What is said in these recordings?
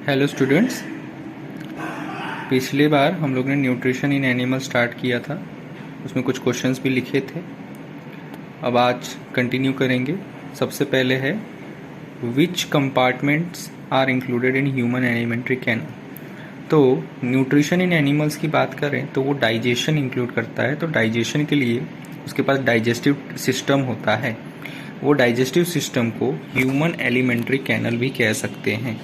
Hello students. पिछली बार हम लोग ने न्यूट्रिशन इन एनिमल स्टार्ट किया था, उसमें कुछ क्वेश्चंस भी लिखे थे। अब आज कंटिन्यू करेंगे। सबसे पहले है which compartments are included in human alimentary canal. तो न्यूट्रिशन इन एनिमल्स की बात करें तो वो डाइजेशन इंक्लूड करता है। तो डाइजेशन के लिए उसके पास डाइजेस्टिव सिस्टम होता है। वो डाइजेस्टिव सिस्टम को ह्यूमन एलिमेंट्री कैनल भी कह सकते हैं,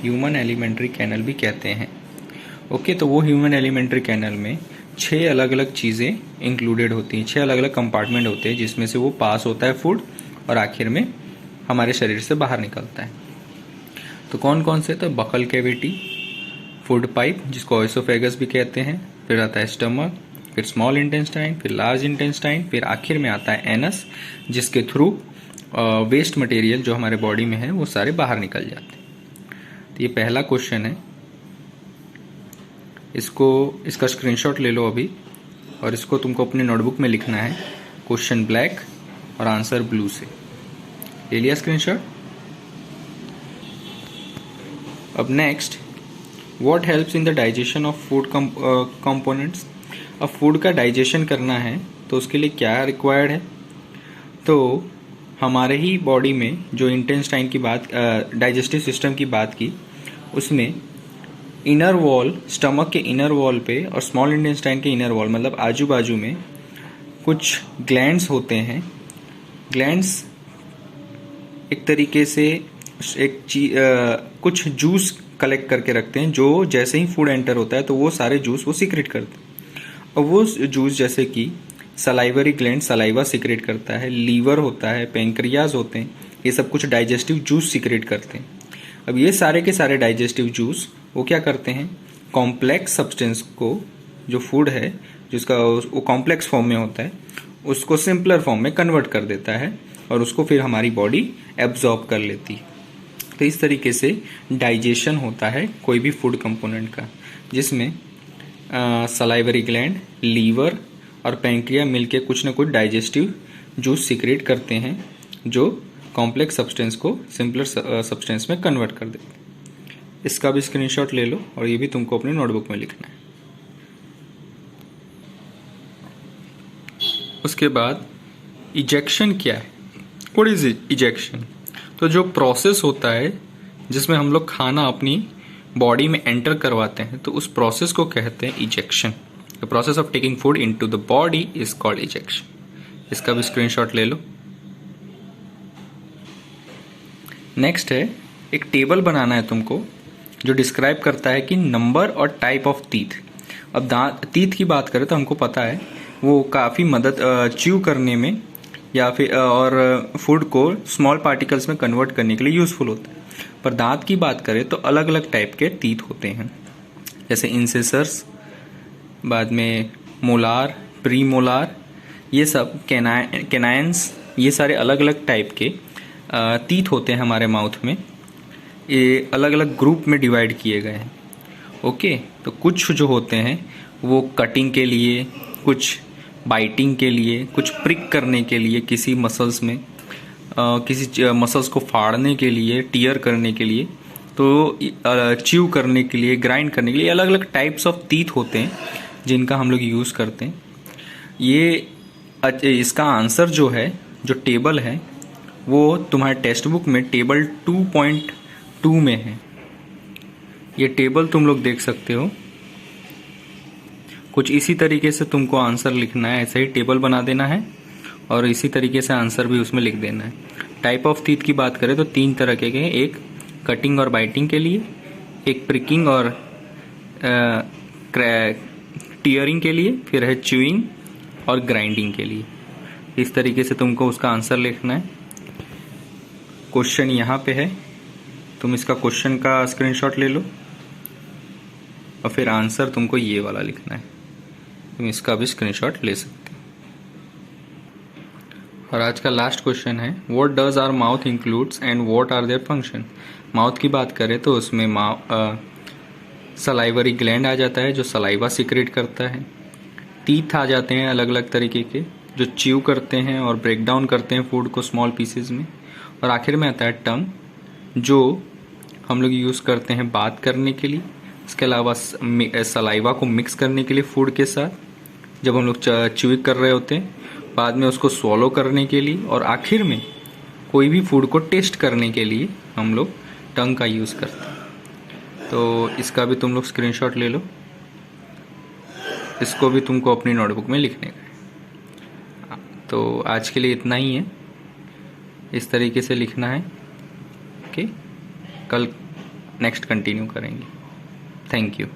ह्यूमन एलिमेंट्री कैनल भी कहते हैं। ओके, तो वो ह्यूमन एलिमेंट्री कैनल में 6 अलग अलग चीज़ें इंक्लूडेड होती हैं, 6 अलग अलग कंपार्टमेंट होते हैं जिसमें से वो पास होता है फूड और आखिर में हमारे शरीर से बाहर निकलता है। तो कौन कौन से? तो बकल कैविटी, फूड पाइप जिसको ओएसोफेगस भी कहते हैं, फिर आता है स्टमक, फिर स्मॉल इंटेस्टाइन, फिर लार्ज इंटेस्टाइन, फिर आखिर में आता है एनस जिसके थ्रू वेस्ट मटेरियल जो हमारे बॉडी में है वो सारे बाहर निकल जाते हैं। तो ये पहला क्वेश्चन है, इसका स्क्रीनशॉट ले लो अभी और इसको तुमको अपने नोटबुक में लिखना है। क्वेश्चन ब्लैक और आंसर ब्लू से। ले लिया स्क्रीनशॉट? अब next, what helps in the digestion of food components. अब फूड का डाइजेशन करना है तो उसके लिए क्या रिक्वायर्ड है? तो हमारे ही बॉडी में जो इंटेस्टाइन की बात, डाइजेस्टिव सिस्टम की बात की, उसमें इनर वॉल, स्टमक के इनर वॉल पे और स्मॉल इंटेस्टाइन के इनर वॉल मतलब आजू बाजू में कुछ ग्लैंड्स होते हैं। ग्लैंड्स एक तरीके से कुछ जूस कलेक्ट करके रखते हैं जो जैसे ही फूड एंटर होता है तो वो सारे जूस वो सीक्रेट करते हैं। और वो जूस जैसे कि सलाइवरी ग्लैंड सलाइवा सीक्रेट करता है, लीवर होता है, पेंक्रियाज होते हैं, ये सब कुछ डाइजेस्टिव जूस सीक्रेट करते हैं। अब ये सारे के सारे डाइजेस्टिव जूस वो क्या करते हैं, कॉम्प्लेक्स सब्सटेंस को, जो फूड है जिसका वो कॉम्प्लेक्स फॉर्म में होता है, उसको सिंपलर फॉर्म में कन्वर्ट कर देता है और उसको फिर हमारी बॉडी एब्जॉर्ब कर लेती है। तो इस तरीके से डाइजेशन होता है कोई भी फूड कंपोनेंट का, जिसमें सलाइवरी ग्लैंड, लीवर और पेंक्रिया मिलके कुछ न कुछ डाइजेस्टिव जूस सीक्रेट करते हैं जो कॉम्प्लेक्स सब्सटेंस को सिंपलर सब्सटेंस में कन्वर्ट कर देते हैं। इसका भी स्क्रीनशॉट ले लो और ये भी तुमको अपने नोटबुक में लिखना है। उसके बाद इजेक्शन क्या है? What is ejection? तो जो प्रोसेस होता है जिसमें हम लोग खाना अपनी बॉडी में एंटर करवाते हैं तो उस प्रोसेस को कहते हैं ejection. The process of taking food into the body is called ejection. इसका भी स्क्रीनशॉट ले लो। नेक्स्ट है, एक टेबल बनाना है तुमको जो डिस्क्राइब करता है कि नंबर और टाइप ऑफ टीथ। अब टीथ की बात करें तो हमको पता है वो काफ़ी मदद च्यू करने में या फिर और फूड को स्मॉल पार्टिकल्स में कन्वर्ट करने के लिए यूज़फुल होता है। पर दांत की बात करें तो अलग अलग टाइप के टीथ होते हैं, जैसे इंसेसर्स, बाद में मोलार, प्री मोलार, ये सब कैनाइन्स, ये सारे अलग अलग टाइप के टीथ होते हैं हमारे माउथ में। ये अलग अलग ग्रुप में डिवाइड किए गए हैं। ओके, तो कुछ जो होते हैं वो कटिंग के लिए, कुछ बाइटिंग के लिए, कुछ प्रिक करने के लिए किसी मसल्स में, किसी मसल्स को फाड़ने के लिए, टीयर करने के लिए, तो च्यू करने के लिए, ग्राइंड करने के लिए अलग अलग टाइप्स ऑफ टीथ होते हैं जिनका हम लोग यूज़ करते हैं। ये इसका आंसर जो है, जो टेबल है, वो तुम्हारे टेक्स्ट बुक में टेबल 2.2 में है। ये टेबल तुम लोग देख सकते हो। कुछ इसी तरीके से तुमको आंसर लिखना है, ऐसे ही टेबल बना देना है और इसी तरीके से आंसर भी उसमें लिख देना है। टाइप ऑफ टीथ की बात करें तो 3 तरह के हैं, एक कटिंग और बाइटिंग के लिए, एक प्रिकिंग और टीयरिंग के लिए, फिर है च्यूइंग और ग्राइंडिंग के लिए। इस तरीके से तुमको उसका आंसर लिखना है। क्वेश्चन यहाँ पे है, तुम इसका क्वेश्चन का स्क्रीनशॉट ले लो और फिर आंसर तुमको ये वाला लिखना है। तुम इसका भी स्क्रीनशॉट ले सकते हो। और आज का लास्ट क्वेश्चन है, what does our mouth includes and what are their function. Mouth की बात करें तो उसमें सलाइवरी ग्लैंड आ जाता है जो सलाइवा सीक्रेट करता है। टीथ आ जाते हैं अलग अलग तरीके के जो च्यू करते हैं और ब्रेक डाउन करते हैं फूड को स्मॉल पीसेज में। और आखिर में आता है टंग जो हम लोग यूज़ करते हैं बात करने के लिए, इसके अलावा सलाइवा को मिक्स करने के लिए फूड के साथ जब हम लोग च्यूइंग कर रहे होते हैं, बाद में उसको स्वॉलो करने के लिए, और आखिर में कोई भी फूड को टेस्ट करने के लिए हम लोग टंग का यूज़ करते हैं। तो इसका भी तुम लोग स्क्रीनशॉट ले लो, इसको भी तुमको अपनी नोटबुक में लिखने का है। तो आज के लिए इतना ही है, इस तरीके से लिखना है। ओके, कल नेक्स्ट कंटिन्यू करेंगे। Thank you.